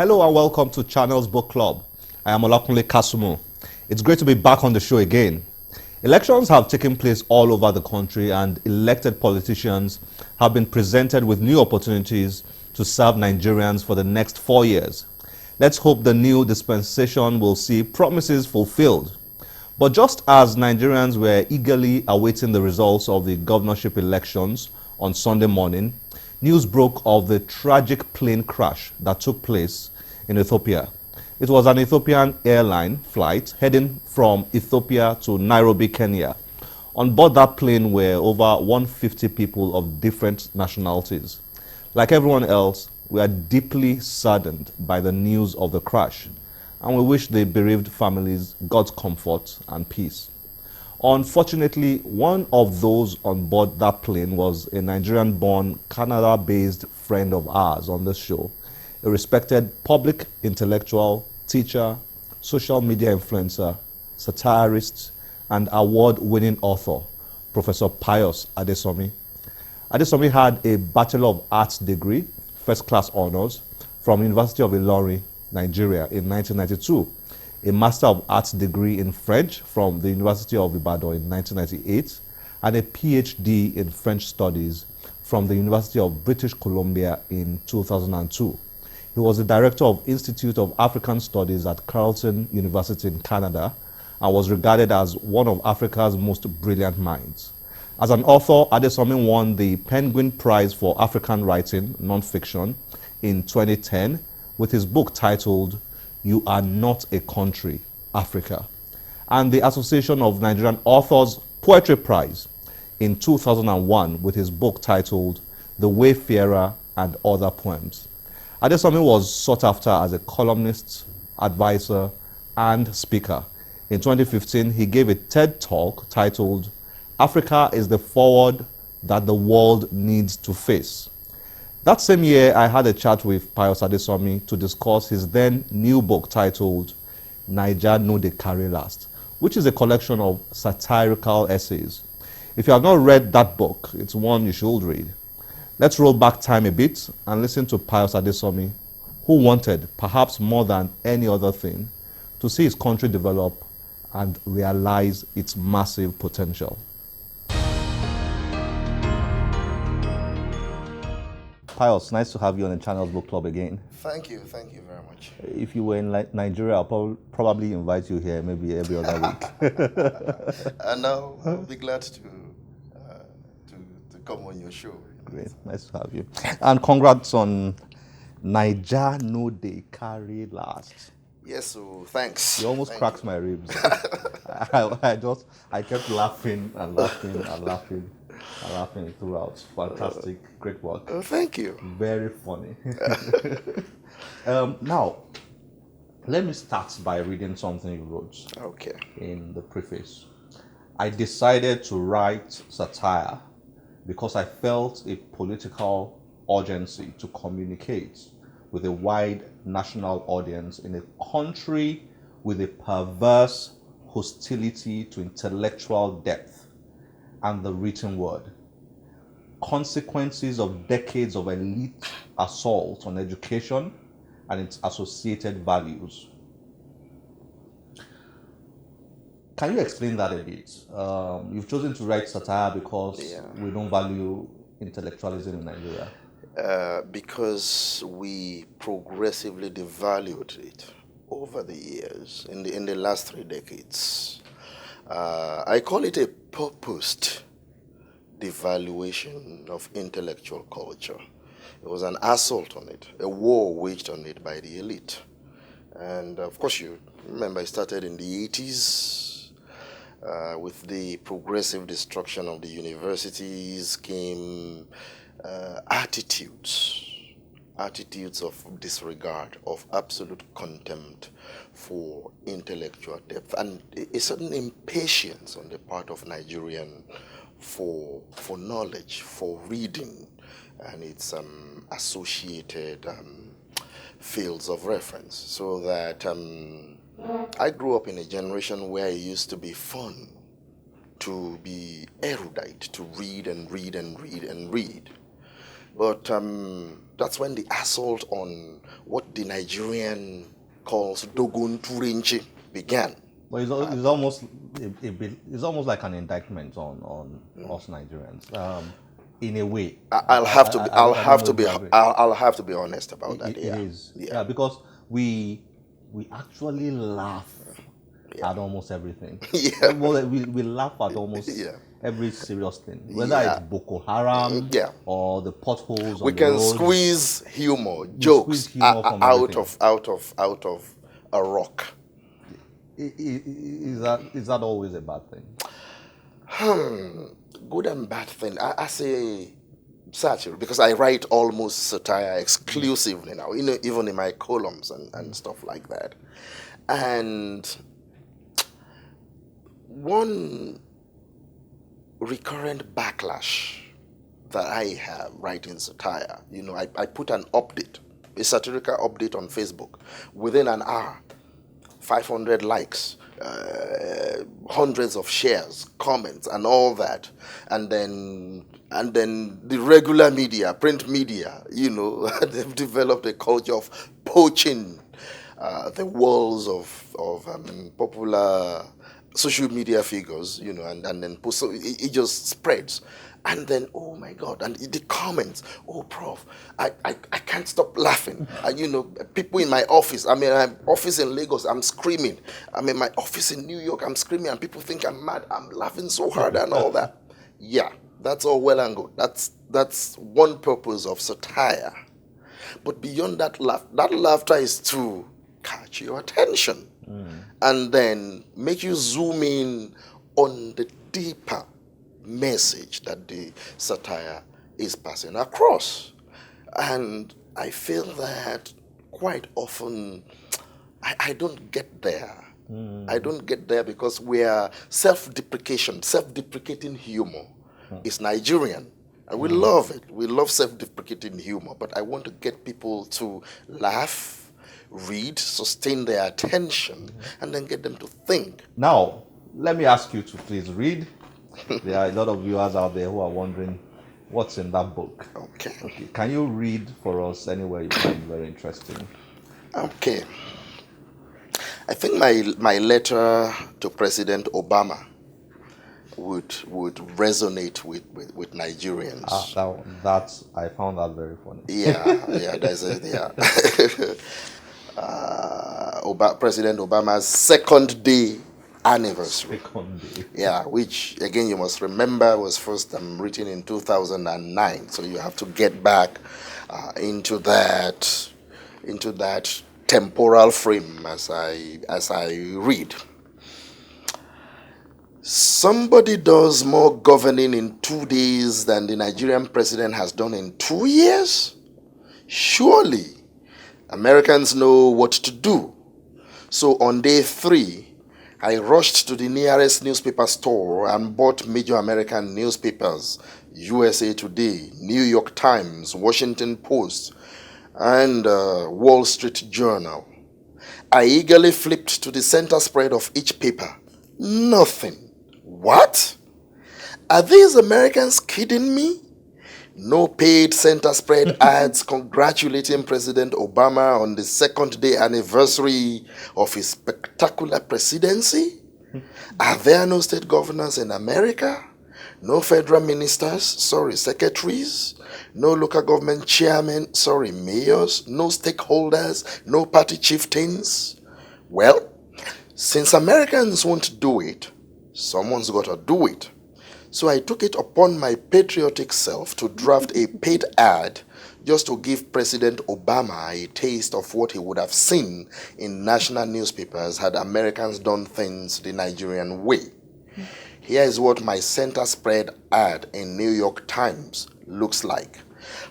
Hello and welcome to Channel's Book Club. I am Olakunle Kasumu. It's great to be back on the show again. Elections have taken place all over the country and elected politicians have been presented with new opportunities to serve Nigerians for the next 4 years. Let's hope the new dispensation will see promises fulfilled. But just as Nigerians were eagerly awaiting the results of the governorship elections on Sunday morning, news broke of the tragic plane crash that took place in Ethiopia. It was an Ethiopian airline flight heading from Ethiopia to Nairobi, Kenya. On board that plane were over 150 people of different nationalities. Like everyone else, we are deeply saddened by the news of the crash, and we wish the bereaved families God's comfort and peace. Unfortunately, one of those on board that plane was a Nigerian-born, Canada-based friend of ours on this show, a respected public intellectual, teacher, social media influencer, satirist, and award-winning author, Professor Pius Adesanmi. Adesanmi had a Bachelor of Arts degree, first-class honors, from University of Ilorin, Nigeria in 1992, a Master of Arts degree in French from the University of Ibadan in 1998, and a PhD in French Studies from the University of British Columbia in 2002. He was the Director of Institute of African Studies at Carleton University in Canada and was regarded as one of Africa's most brilliant minds. As an author, Adesanmi won the Penguin Prize for African Writing, Nonfiction, in 2010 with his book titled You Are Not a Country, Africa, and the Association of Nigerian Authors Poetry Prize in 2001 with his book titled The Wayfarer and Other Poems. Adesanmi was sought after as a columnist, advisor, and speaker. In 2015, he gave a TED Talk titled Africa is the Forward That the World Needs to Face. That same year, I had a chat with Pius Adesanmi to discuss his then new book titled Naija No Dey Carry Last, which is a collection of satirical essays. If you have not read that book, it's one you should read. Let's roll back time a bit and listen to Pius Adesanmi, who wanted, perhaps more than any other thing, to see his country develop and realize its massive potential. Pius, nice to have you on the Channel's Book Club again. Thank you very much. If you were in Nigeria, I'll probably invite you here maybe every other week. And now I'll be glad to come on your show. Great, nice to have you. And congrats on Naija No Dey Carry Last. Yes, so thanks. You almost cracked my ribs. I kept laughing and laughing throughout. Fantastic, great work. Thank you. Very funny. Now, let me start by reading something you wrote. Okay. In the preface. I decided to write satire because I felt a political urgency to communicate with a wide national audience in a country with a perverse hostility to intellectual depth and the written word. Consequences of decades of elite assault on education and its associated values. Can you explain that a bit? You've chosen to write satire because we don't value intellectualism in Nigeria. Because we progressively devalued it over the years, in the last 3 decades. I call it a purposed devaluation of intellectual culture. It was an assault on it, a war waged on it by the elite. And of course, you remember it started in the 80s. With the progressive destruction of the universities came attitudes of disregard, of absolute contempt for intellectual depth, and a certain impatience on the part of Nigerian for knowledge, for reading, and its associated fields of reference. So that I grew up in a generation where it used to be fun to be erudite, to read and read and read and read. But that's when the assault on what the Nigerian calls Dogon Turenchi began. But it's almost a bit. It's almost like an indictment on us Nigerians, in a way. I'll have to be. I don't know if you agree. I'll have to be honest about that. It Yeah. is. Yeah. Yeah, because we actually laugh Yeah. at almost everything. Yeah. Well, we laugh at almost Yeah. every serious thing, whether Yeah. it's Boko Haram Yeah. or the potholes We on the can road. squeeze humor, jokes squeeze humor from out everything. of a rock. Is that always a bad thing? Good and bad thing. I say satire because I write almost satire exclusively now, even in my columns and stuff like that. And one recurrent backlash that I have writing satire, I put an update, a satirical update on Facebook. Within an hour, 500 likes, hundreds of shares, comments, and all that, and then the regular media, print media, they've developed a culture of poaching the walls of popular social media figures, and then post, so it just spreads. And then, oh my God, and the comments, oh, Prof, I can't stop laughing. And, people in my office, my office in Lagos, I'm screaming. I'm in my office in New York, I'm screaming, and people think I'm mad. I'm laughing so hard and all that. Yeah, that's all well and good. That's one purpose of satire. But beyond that laughter is to catch your attention and then make you zoom in on the deeper message that the satire is passing across. And I feel that quite often I don't get there. I don't get there because we are self-deprecating humor is Nigerian. And we love it. We love self-deprecating humor. But I want to get people to laugh, read, sustain their attention, and then get them to think. Now, let me ask you to please read. There are a lot of viewers out there who are wondering what's in that book. Okay. Can you read for us anywhere you find very interesting? Okay. I think my letter to President Obama would resonate with Nigerians. I found that very funny. Yeah, President Obama's second day anniversary. Second day. Yeah, which again you must remember was first written in 2009. So you have to get back into that temporal frame as I read. Somebody does more governing in 2 days than the Nigerian president has done in 2 years? Surely, Americans know what to do. So on day 3, I rushed to the nearest newspaper store and bought major American newspapers, USA Today, New York Times, Washington Post, and Wall Street Journal. I eagerly flipped to the center spread of each paper. Nothing. What? Are these Americans kidding me? No paid center spread ads congratulating President Obama on the second day anniversary of his spectacular presidency? Are there no state governors in America? No federal ministers, secretaries? No local government chairmen, mayors? No stakeholders? No party chieftains? Well, since Americans won't do it, someone's got to do it. So I took it upon my patriotic self to draft a paid ad just to give President Obama a taste of what he would have seen in national newspapers had Americans done things the Nigerian way. Here is what my center spread ad in New York Times looks like.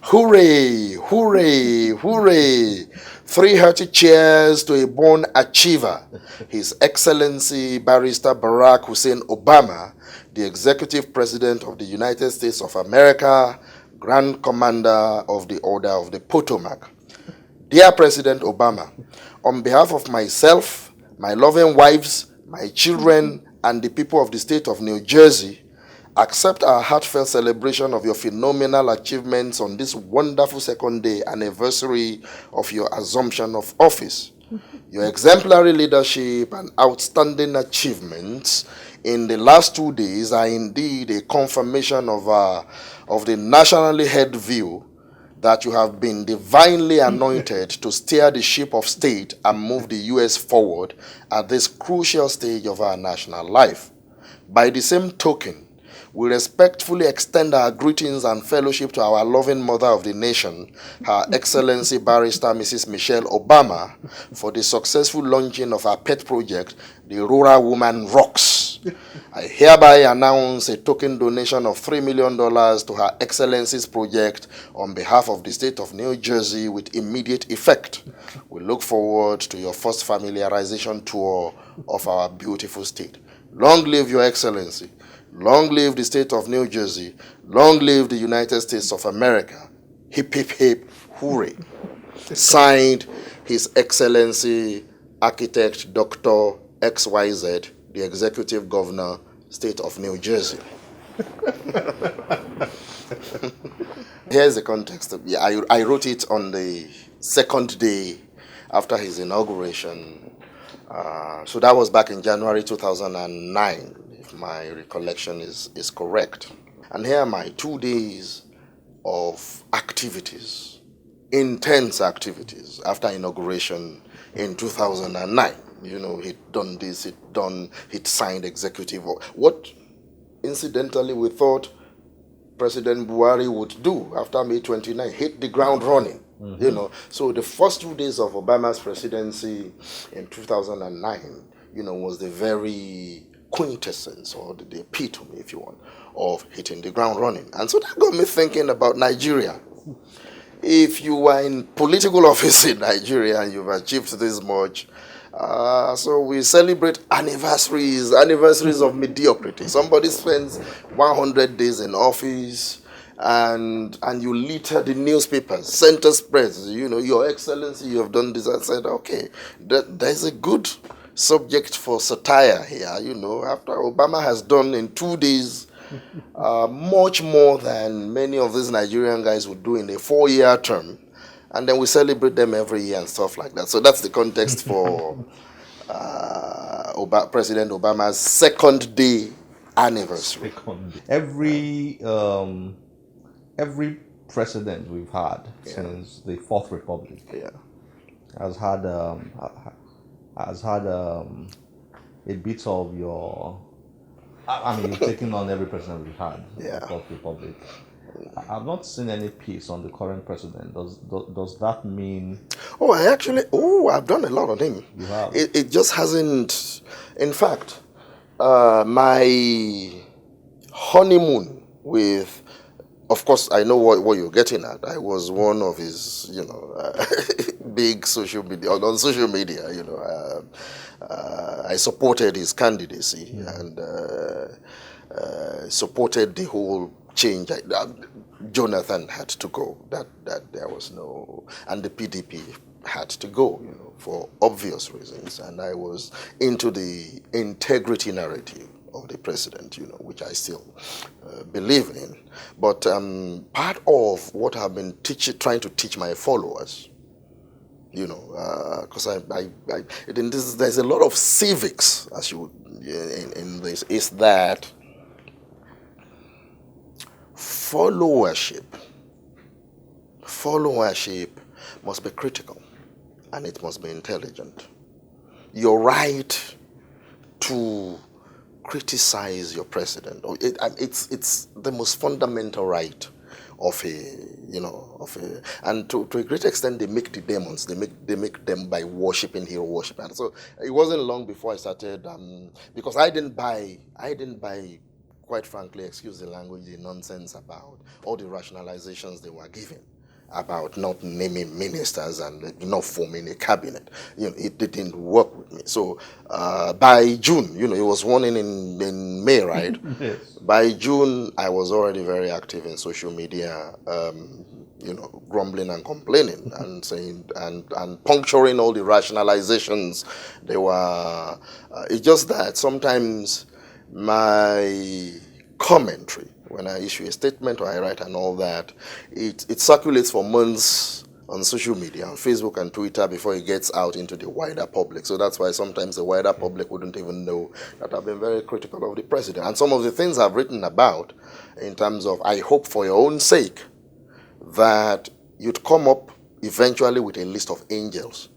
Hooray, hooray, hooray. 3 hearty cheers to a born achiever, His Excellency Barrister Barack Hussein Obama, the Executive President of the United States of America, Grand Commander of the Order of the Potomac. Dear President Obama, on behalf of myself, my loving wives, my children, and the people of the state of New Jersey, accept our heartfelt celebration of your phenomenal achievements on this wonderful second day anniversary of your assumption of office. Your exemplary leadership and outstanding achievements in the last 2 days are indeed a confirmation of the nationally held view that you have been divinely anointed to steer the ship of state and move the U.S. forward at this crucial stage of our national life. By the same token, we respectfully extend our greetings and fellowship to our loving mother of the nation, Her Excellency Barrister Mrs. Michelle Obama, for the successful launching of our pet project, the Rural Woman Rocks. I hereby announce a token donation of $3 million to Her Excellency's project on behalf of the state of New Jersey with immediate effect. We look forward to your first familiarization tour of our beautiful state. Long live Your Excellency. Long live the state of New Jersey. Long live the United States of America. Hip, hip, hip, hooray. Signed, His Excellency Architect Dr. XYZ, the Executive Governor, State of New Jersey. Here's the context. I wrote it on the second day after his inauguration. So that was back in January 2009. My recollection is correct. And here are my 2 days of activities, intense activities after inauguration in 2009. You know, he'd done this, he'd signed executive. What, incidentally, we thought President Buhari would do after May 29, hit the ground running. Mm-hmm. You know, so the first 2 days of Obama's presidency in 2009, you know, was the very quintessence, or the epitome, if you want, of hitting the ground running. And so that got me thinking about Nigeria. If you are in political office in Nigeria and you've achieved this much, so we celebrate anniversaries of mediocrity. Somebody spends 100 days in office, and you litter the newspapers, center spreads, you know, Your Excellency, you have done this. I said, okay, there's a good subject for satire here, you know, after Obama has done in 2 days much more than many of these Nigerian guys would do in a 4-year term, and then we celebrate them every year and stuff like that. So that's the context for President Obama's second day anniversary. Every president we've had since the Fourth Republic has had a bit of your. I mean, you've taken on every president we've had in the Fourth Republic. I've not seen any piece on the current president. Does that mean? I've done a lot on him. You have. It just hasn't. In fact, my honeymoon with. Of course, I know what you're getting at. I was one of his, you know, big social media, on social media, you know. I supported his candidacy and supported the whole change. Jonathan had to go. That there was no, and the PDP had to go, you know, for obvious reasons. And I was into the integrity narrative of the president, you know, which I still believe in. But part of what I've been trying to teach my followers, you know, because there's a lot of civics, as you in this, is that followership must be critical, and it must be intelligent. Your right to criticize your president, it's the most fundamental right of and to a great extent they make the demons, they make them by worshiping hero worship. And so it wasn't long before I started because I didn't buy, quite frankly, excuse the language, the nonsense about all the rationalizations they were giving about not naming ministers and not forming a cabinet. You know, it didn't work with me. So by June, you know, it was sworn in May, right? Yes. By June, I was already very active in social media, you know, grumbling and complaining and saying and puncturing all the rationalizations. They were. It's just that sometimes my commentary. When I issue a statement or I write and all that, it circulates for months on social media, on Facebook and Twitter, before it gets out into the wider public. So that's why sometimes the wider public wouldn't even know that I've been very critical of the president. And some of the things I've written about, in terms of, I hope for your own sake, that you'd come up eventually with a list of angels.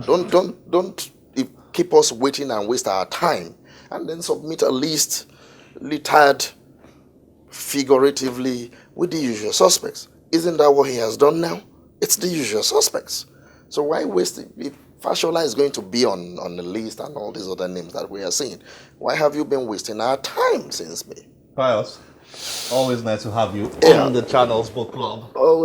Don't keep us waiting and waste our time, and then submit a list littered figuratively with the usual suspects. Isn't that what he has done now? It's the usual suspects. So why waste it? If Fashola is going to be on the list and all these other names that we are seeing, why have you been wasting our time since May? Pius, always nice to have you Yeah. on the channel's book club. Always